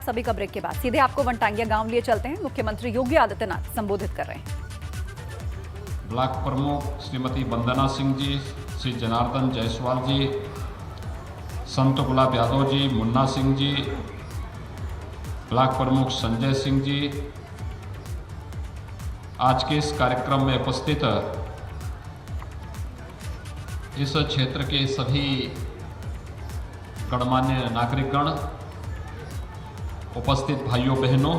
सभी का ब्रेक के बाद सीधे आपको वनटांगिया गांव लिए चलते हैं। मुख्यमंत्री योगी आदित्यनाथ संबोधित कर रहे हैं। ब्लॉक प्रमुख श्रीमती वंदना सिंह जी, श्री जनार्दन जायसवाल जी, संत गुलाब यादव जी, मुन्ना सिंह जी, ब्लॉक प्रमुख संजय सिंह जी, आज के इस कार्यक्रम में उपस्थित इस क्षेत्र के सभी गणमान्य नागरिकगण, उपस्थित भाइयों बहनों,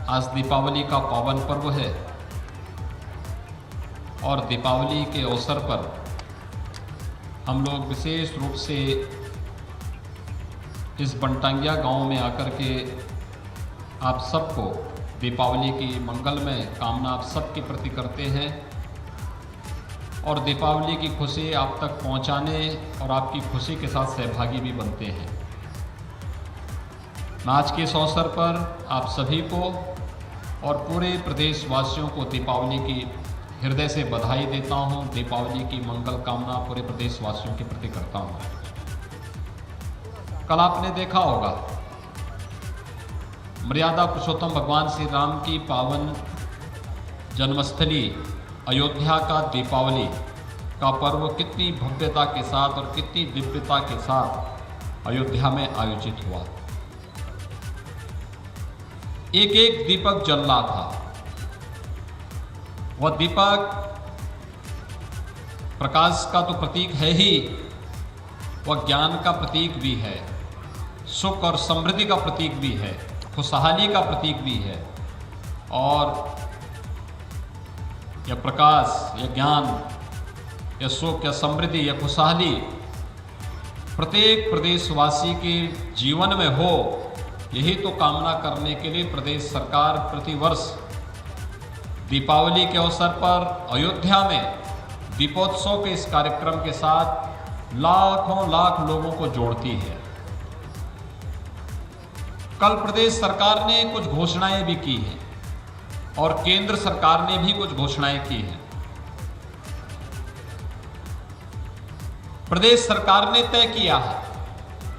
आज दीपावली का पावन पर्व है और दीपावली के अवसर पर हम लोग विशेष रूप से इस वनटांगिया गांव में आकर के आप सबको दीपावली की मंगलमय कामना आप सबके प्रति करते हैं और दीपावली की खुशी आप तक पहुंचाने और आपकी खुशी के साथ सहभागी भी बनते हैं। मैं आज के इस अवसर पर आप सभी को और पूरे प्रदेशवासियों को दीपावली की हृदय से बधाई देता हूं। दीपावली की मंगल कामना पूरे प्रदेशवासियों के प्रति करता हूं। कल आपने देखा होगा मर्यादा पुरुषोत्तम भगवान श्री राम की पावन जन्मस्थली अयोध्या का दीपावली का पर्व कितनी भव्यता के साथ और कितनी दिव्यता के साथ अयोध्या में आयोजित हुआ। एक एक दीपक जल रहा था। वह दीपक प्रकाश का तो प्रतीक है ही, वह ज्ञान का प्रतीक भी है, सुख और समृद्धि का प्रतीक भी है, खुशहाली का प्रतीक भी है। और यह प्रकाश, यह ज्ञान, यह सुख, यह समृद्धि, यह खुशहाली प्रत्येक प्रदेशवासी के जीवन में हो, यही तो कामना करने के लिए प्रदेश सरकार प्रतिवर्ष दीपावली के अवसर पर अयोध्या में दीपोत्सव के इस कार्यक्रम के साथ लाखों लाख लोगों को जोड़ती है। कल प्रदेश सरकार ने कुछ घोषणाएं भी की हैं और केंद्र सरकार ने भी कुछ घोषणाएं की हैं। प्रदेश सरकार ने तय किया है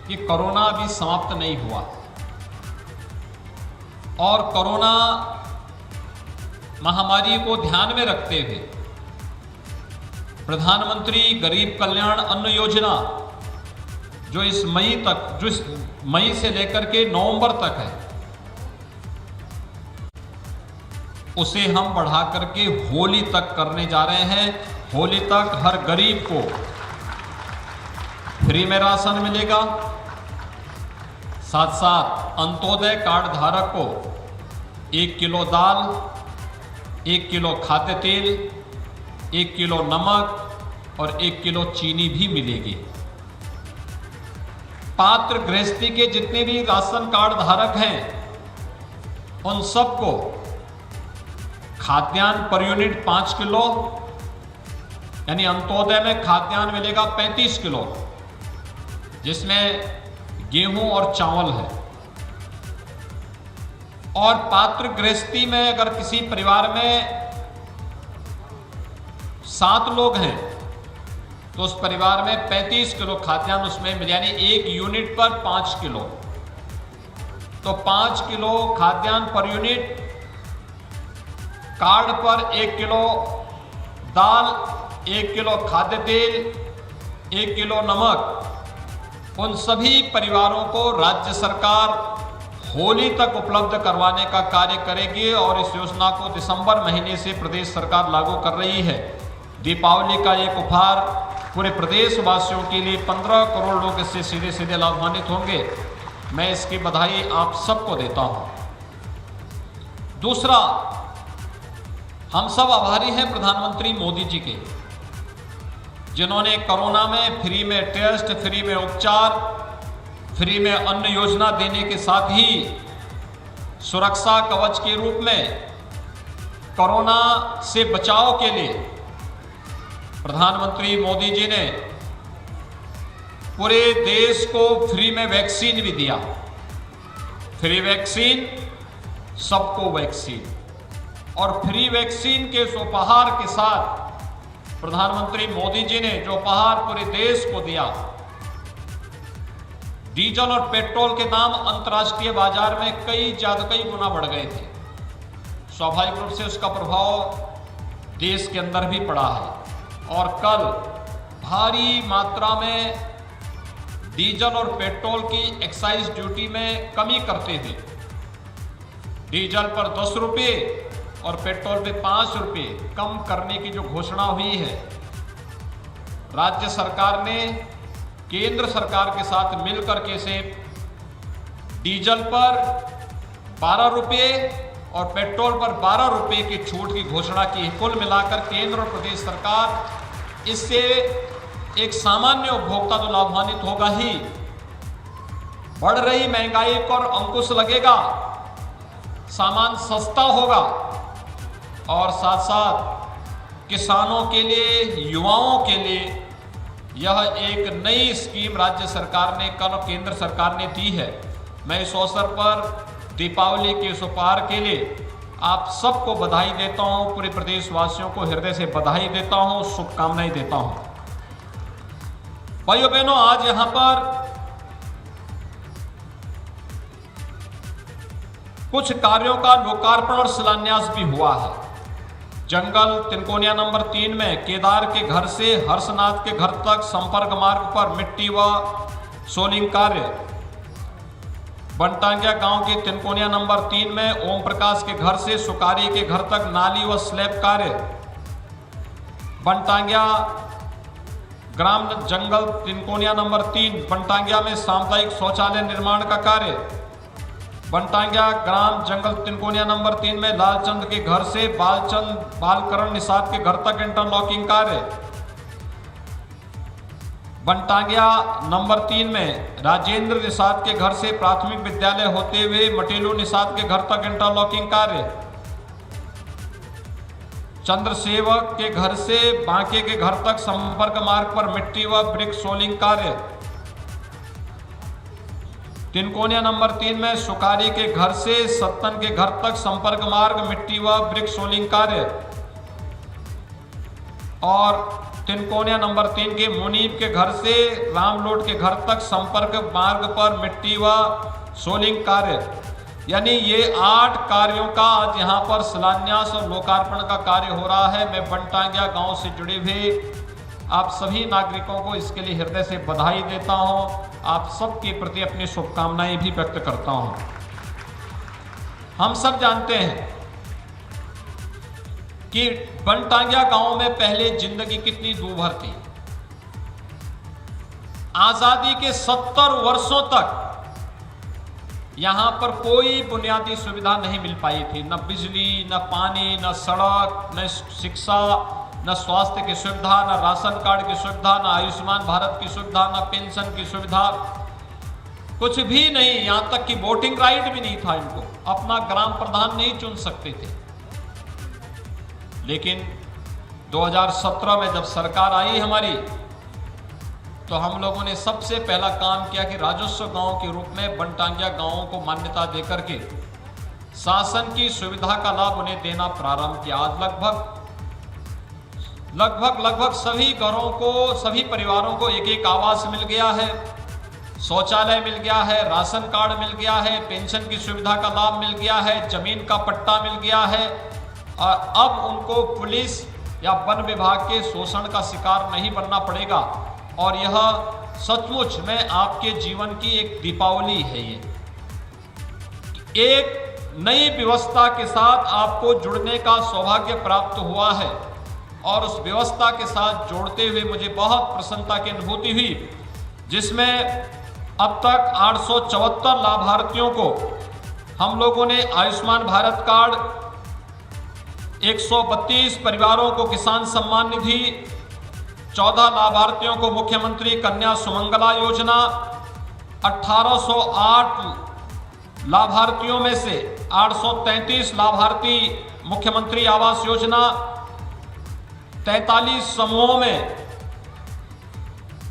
कि कोरोना अभी समाप्त नहीं हुआ और कोरोना महामारी को ध्यान में रखते हुए प्रधानमंत्री गरीब कल्याण अन्न योजना जो इस मई से लेकर के नवंबर तक है, उसे हम बढ़ा करके होली तक करने जा रहे हैं। होली तक हर गरीब को फ्री में राशन मिलेगा, साथ साथ अंत्योदय कार्ड धारक को 1 किलो दाल, 1 किलो खाद्य तेल, 1 किलो नमक और 1 किलो चीनी भी मिलेगी। पात्र गृहस्थी के जितने भी राशन कार्ड धारक हैं उन सबको खाद्यान्न पर यूनिट 5 किलो, यानी अंत्योदय में खाद्यान्न मिलेगा 35 किलो, जिसमें गेहूं और चावल है। और पात्र गृहस्थी में अगर किसी परिवार में 7 लोग हैं तो उस परिवार में 35 किलो खाद्यान्न उसमें मिले, यानी 1 यूनिट पर 5 किलो। तो 5 किलो खाद्यान्न पर यूनिट, कार्ड पर 1 किलो दाल, 1 किलो खाद्य तेल, 1 किलो नमक, उन सभी परिवारों को राज्य सरकार होली तक उपलब्ध करवाने का कार्य करेगी और इस योजना को दिसंबर महीने से प्रदेश सरकार लागू कर रही है। दीपावली का एक उपहार पूरे प्रदेशवासियों के लिए 15 करोड़ लोग इससे सीधे सीधे लाभान्वित होंगे। मैं इसकी बधाई आप सबको देता हूं। दूसरा, हम सब आभारी हैं प्रधानमंत्री मोदी जी के, जिन्होंने कोरोना में फ्री में टेस्ट, फ्री में उपचार, फ्री में अन्न योजना देने के साथ ही सुरक्षा कवच के रूप में कोरोना से बचाव के लिए प्रधानमंत्री मोदी जी ने पूरे देश को फ्री में वैक्सीन भी दिया। फ्री वैक्सीन, सबको वैक्सीन। और फ्री वैक्सीन के इस उपहार के साथ प्रधानमंत्री मोदी जी ने जो उपहार पूरे देश को दिया, डीजल और पेट्रोल के दाम अंतर्राष्ट्रीय बाजार में कई गुना बढ़ गए थे। स्वाभाविक रूप से उसका प्रभाव देश के अंदर भी पड़ा है और कल भारी मात्रा में डीजल और पेट्रोल की एक्साइज ड्यूटी में कमी करते हुए डीजल पर 10 रुपये और पेट्रोल पे 5 रुपये कम करने की जो घोषणा हुई है, राज्य सरकार ने केंद्र सरकार के साथ मिलकर के से डीजल पर 12 रुपये और पेट्रोल पर 12 रुपये की छूट की घोषणा की। कुल मिलाकर केंद्र और प्रदेश सरकार इससे एक सामान्य उपभोक्ता तो लाभान्वित होगा ही, बढ़ रही महंगाई पर अंकुश लगेगा, सामान सस्ता होगा और साथ साथ किसानों के लिए, युवाओं के लिए यह एक नई स्कीम राज्य सरकार ने कल केंद्र सरकार ने दी है। मैं इस अवसर पर दीपावली के इस उपहार के लिए आप सबको बधाई देता हूं, पूरे प्रदेशवासियों को हृदय से बधाई देता हूं, शुभकामनाएं देता हूं। भाइयों बहनों, आज यहां पर कुछ कार्यों का लोकार्पण और शिलान्यास भी हुआ है। जंगल तिनकोनिया नंबर 3 में केदार के घर से हर्षनाथ के घर तक संपर्क मार्ग पर मिट्टी व सोलिंग कार्य, बनटांगिया गांव के तिनकोनिया नंबर 3 में ओम प्रकाश के घर से सुकारी के घर तक नाली व स्लैब कार्य, बनटांगिया ग्राम जंगल तिनकोनिया नंबर 3 बनटांगिया में सामुदायिक शौचालय निर्माण का कार्य, बनटांगिया ग्राम जंगल तिनकोनिया नंबर 3 में लालचंद के घर से बालकरण निषाद के घर तक इंटरलॉकिंग कार्य, बनटांगिया नंबर 3 में राजेंद्र निषाद के घर से प्राथमिक विद्यालय होते हुए मटेलू निषाद के घर तक इंटरलॉकिंग कार्य, चंद्रसेवक के घर से बांके के घर तक संपर्क मार्ग पर मिट्टी व ब्रिक सोलिंग कार्य, तिनकोनिया नंबर 3 में सुकारी के घर से सत्तन के घर तक संपर्क मार्ग मिट्टी व ब्रिक सोलिंग कार्य और तिनकोनिया नंबर 3 के मुनीब के घर से रामलोट के घर तक संपर्क मार्ग पर मिट्टी व सोलिंग कार्य। यानी ये 8 कार्यों का आज यहाँ पर शिलान्यास और लोकार्पण का कार्य हो रहा है। मैं बनटांगिया गांव से जुड़े हुए आप सभी नागरिकों को इसके लिए हृदय से बधाई देता हूं, आप सबके प्रति अपनी शुभकामनाएं भी व्यक्त करता हूं। हम सब जानते हैं कि बनटांगिया गांव में पहले जिंदगी कितनी दूभर थी। आजादी के 70 वर्षों तक यहां पर कोई बुनियादी सुविधा नहीं मिल पाई थी, न बिजली, न पानी, न सड़क, न शिक्षा, न स्वास्थ्य की सुविधा, न राशन कार्ड की सुविधा, न आयुष्मान भारत की सुविधा, न पेंशन की सुविधा, कुछ भी नहीं। यहां तक कि वोटिंग राइट भी नहीं था, इनको अपना ग्राम प्रधान नहीं चुन सकते थे। लेकिन 2017 में जब सरकार आई हमारी, तो हम लोगों ने सबसे पहला काम किया कि राजस्व गांव के रूप में बनटांगिया गांवों को मान्यता देकर के शासन की सुविधा का लाभ उन्हें देना प्रारंभ किया। आज लगभग सभी घरों को, सभी परिवारों को एक आवास मिल गया है, शौचालय मिल गया है, राशन कार्ड मिल गया है, पेंशन की सुविधा का लाभ मिल गया है, जमीन का पट्टा मिल गया है और अब उनको पुलिस या वन विभाग के शोषण का शिकार नहीं बनना पड़ेगा। और यह सचमुच में आपके जीवन की एक दीपावली है। ये एक नई व्यवस्था के साथ आपको जुड़ने का सौभाग्य प्राप्त हुआ है और उस व्यवस्था के साथ जोड़ते हुए मुझे बहुत प्रसन्नता की अनुभूति हुई, जिसमें अब तक 874 लाभार्थियों को हम लोगों ने आयुष्मान भारत कार्ड, 132 परिवारों को किसान सम्मान निधि, 14 लाभार्थियों को मुख्यमंत्री कन्या सुमंगला योजना, 1808 लाभार्थियों में से 833 लाभार्थी मुख्यमंत्री आवास योजना, 43 समूहों में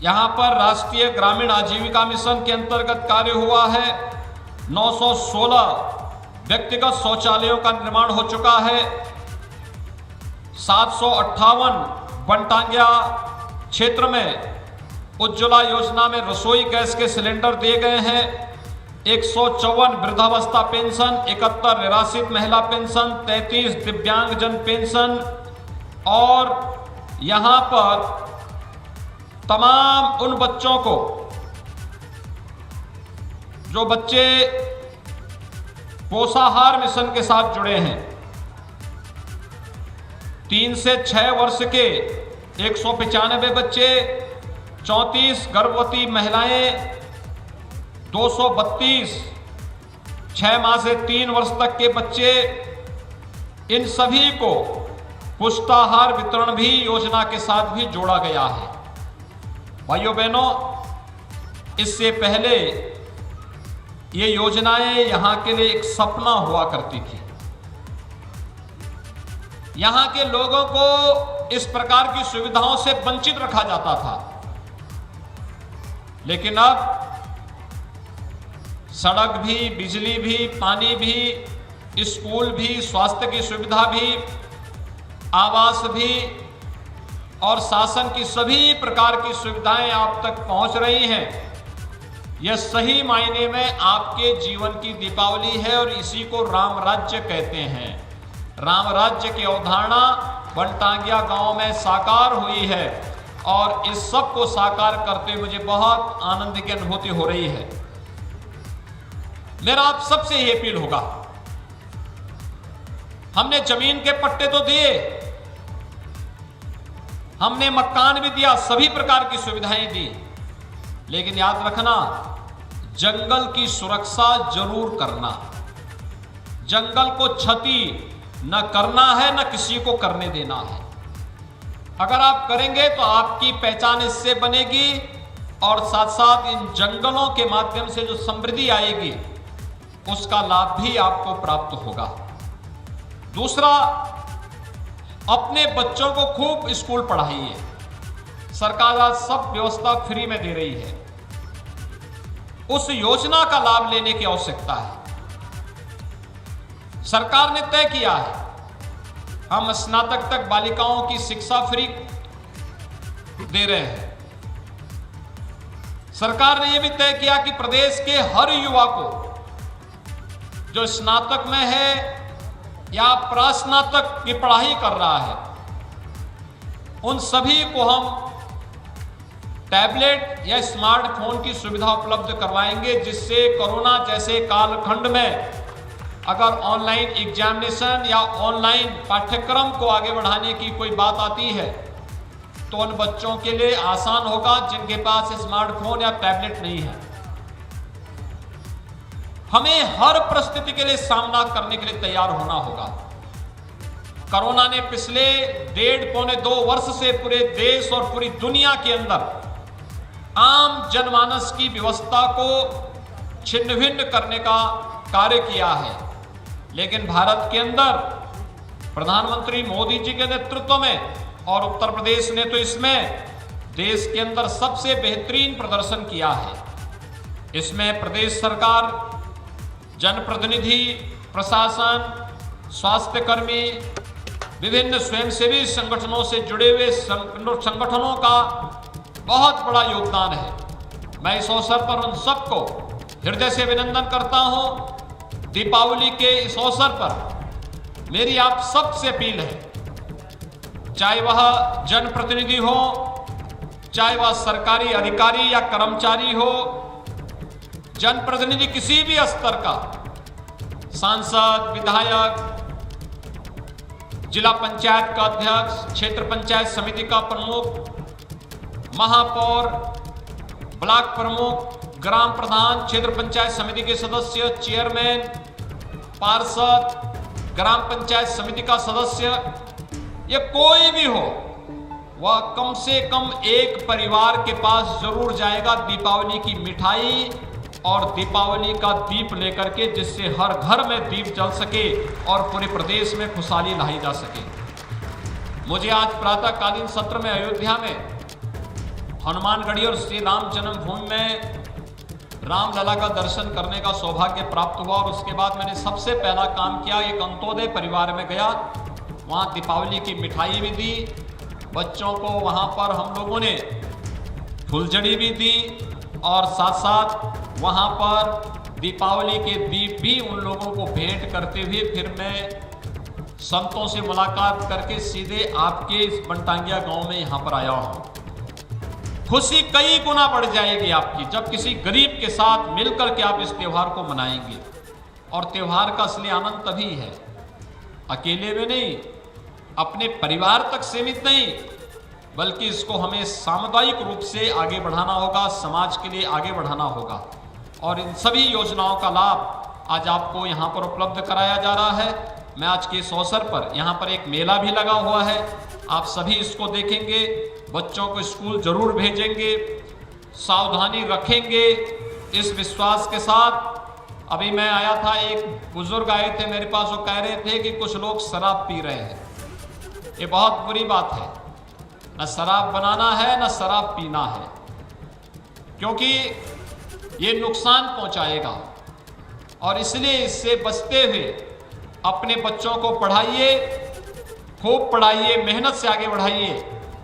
यहां पर राष्ट्रीय ग्रामीण आजीविका मिशन के अंतर्गत कार्य हुआ है। 916 व्यक्तिगत शौचालयों का निर्माण हो चुका है। 758 बनटांगिया क्षेत्र में उज्ज्वला योजना में रसोई गैस के सिलेंडर दिए गए हैं। 154 वृद्धावस्था पेंशन, 71 निराश्रित महिला पेंशन, 33 दिव्यांगजन पेंशन और यहां पर तमाम उन बच्चों को जो बच्चे पोषाहार मिशन के साथ जुड़े हैं, 3 से 6 वर्ष के 195 बच्चे, 34 गर्भवती महिलाएं, 232 6 माह से 3 वर्ष तक के बच्चे, इन सभी को पुष्टाहार वितरण भी योजना के साथ भी जोड़ा गया है। भाइयों बहनों, इससे पहले ये योजनाएं यहां के लिए एक सपना हुआ करती थी। यहां के लोगों को इस प्रकार की सुविधाओं से वंचित रखा जाता था, लेकिन अब सड़क भी, बिजली भी, पानी भी, स्कूल भी, स्वास्थ्य की सुविधा भी, आवास भी और शासन की सभी प्रकार की सुविधाएं आप तक पहुंच रही हैं। यह सही मायने में आपके जीवन की दीपावली है और इसी को राम राज्य कहते हैं। राम राज्य की अवधारणा वनटांगिया गांव में साकार हुई है और इस सब को साकार करते हुए मुझे बहुत आनंद की अनुभूति हो रही है। मेरा आप सबसे ये अपील होगा, हमने जमीन के पट्टे तो दिए, हमने मकान भी दिया, सभी प्रकार की सुविधाएं दी, लेकिन याद रखना, जंगल की सुरक्षा जरूर करना। जंगल को क्षति न करना है, न किसी को करने देना है। अगर आप करेंगे तो आपकी पहचान इससे बनेगी और साथ साथ इन जंगलों के माध्यम से जो समृद्धि आएगी उसका लाभ भी आपको प्राप्त होगा। दूसरा, अपने बच्चों को खूब स्कूल पढ़ाइए। सरकार आज सब व्यवस्था फ्री में दे रही है, उस योजना का लाभ लेने की आवश्यकता है। सरकार ने तय किया है हम स्नातक तक बालिकाओं की शिक्षा फ्री दे रहे हैं। सरकार ने यह भी तय किया कि प्रदेश के हर युवा को जो स्नातक में है या प्रास्नातक की पढ़ाई कर रहा है, उन सभी को हम टैबलेट या स्मार्टफोन की सुविधा उपलब्ध करवाएंगे, जिससे कोरोना जैसे कालखंड में अगर ऑनलाइन एग्जामिनेशन या ऑनलाइन पाठ्यक्रम को आगे बढ़ाने की कोई बात आती है तो उन बच्चों के लिए आसान होगा जिनके पास स्मार्टफोन या टैबलेट नहीं है। हमें हर परिस्थिति के लिए सामना करने के लिए तैयार होना होगा। कोरोना ने पिछले 1.5-2 वर्ष से पूरे देश और पूरी दुनिया के अंदर आम जनमानस की व्यवस्था को छिन्न भिन्न करने का कार्य किया है, लेकिन भारत के अंदर प्रधानमंत्री मोदी जी के नेतृत्व में और उत्तर प्रदेश ने तो इसमें देश के अंदर सबसे बेहतरीन प्रदर्शन किया है। इसमें प्रदेश सरकार, जनप्रतिनिधि, प्रशासन, स्वास्थ्यकर्मी, विभिन्न स्वयंसेवी संगठनों से जुड़े हुए संगठनों का बहुत बड़ा योगदान है। मैं इस अवसर पर उन सबको हृदय से अभिनंदन करता हूं। दीपावली के इस अवसर पर मेरी आप सबसे अपील है, चाहे वह जनप्रतिनिधि हो, चाहे वह सरकारी अधिकारी या कर्मचारी हो, जनप्रतिनिधि किसी भी स्तर का, सांसद, विधायक, जिला पंचायत का अध्यक्ष, क्षेत्र पंचायत समिति का प्रमुख, महापौर, ब्लॉक प्रमुख, ग्राम प्रधान, क्षेत्र पंचायत समिति के सदस्य, चेयरमैन, पार्षद, ग्राम पंचायत समिति का सदस्य, ये कोई भी हो, वह कम से कम एक परिवार के पास जरूर जाएगा दीपावली की मिठाई और दीपावली का दीप लेकर के, जिससे हर घर में दीप जल सके और पूरे प्रदेश में खुशहाली लाई जा सके। मुझे आज प्रातःकालीन सत्र में अयोध्या में हनुमानगढ़ी और श्री राम जन्मभूमि में रामलला का दर्शन करने का सौभाग्य प्राप्त हुआ और उसके बाद मैंने सबसे पहला काम किया, एक अंत्योदय परिवार में गया, वहाँ दीपावली की मिठाई भी दी, बच्चों को वहाँ पर हम लोगों ने फुलझड़ी भी दी और साथ साथ वहाँ पर दीपावली के दीप भी उन लोगों को भेंट करते हुए फिर मैं संतों से मुलाकात करके सीधे आपके इस बनटांगिया गांव में यहाँ पर आया हूँ। खुशी कई गुना बढ़ जाएगी आपकी जब किसी गरीब के साथ मिलकर के आप इस त्योहार को मनाएंगे। और त्योहार का असली आनंद तभी है, अकेले में नहीं, अपने परिवार तक सीमित नहीं, बल्कि इसको हमें सामुदायिक रूप से आगे बढ़ाना होगा, समाज के लिए आगे बढ़ाना होगा। और इन सभी योजनाओं का लाभ आज आपको यहाँ पर उपलब्ध कराया जा रहा है। मैं आज के इस अवसर पर यहाँ पर एक मेला भी लगा हुआ है, आप सभी इसको देखेंगे, बच्चों को स्कूल जरूर भेजेंगे, सावधानी रखेंगे इस विश्वास के साथ। अभी मैं आया था, एक बुजुर्ग आए थे मेरे पास, वो कह रहे थे कि कुछ लोग शराब पी रहे हैं। ये बहुत बुरी बात है, न शराब बनाना है न शराब पीना है, क्योंकि ये नुकसान पहुंचाएगा। और इसलिए इससे बचते हुए अपने बच्चों को पढ़ाइए, खूब पढ़ाइए, मेहनत से आगे बढ़ाइए,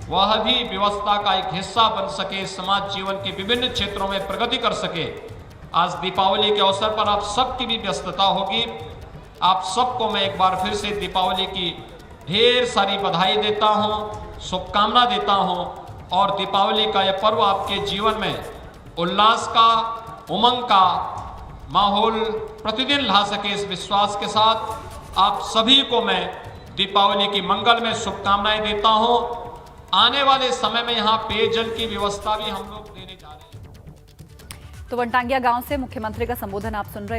वह भी व्यवस्था का एक हिस्सा बन सके, समाज जीवन के विभिन्न क्षेत्रों में प्रगति कर सके। आज दीपावली के अवसर पर आप सबकी भी व्यस्तता होगी। आप सबको मैं एक बार फिर से दीपावली की ढेर सारी बधाई देता हूं, शुभकामना देता हूं। और दीपावली का यह पर्व आपके जीवन में उल्लास का, उमंग का माहौल प्रतिदिन ला सके, इस विश्वास के साथ आप सभी को मैं दीपावली की मंगल में शुभकामनाएं देता हूं। आने वाले समय में यहाँ पेयजल की व्यवस्था भी हम लोग देने जा रहे हैं। तो वनटांगिया गांव से मुख्यमंत्री का संबोधन आप सुन रहे थे।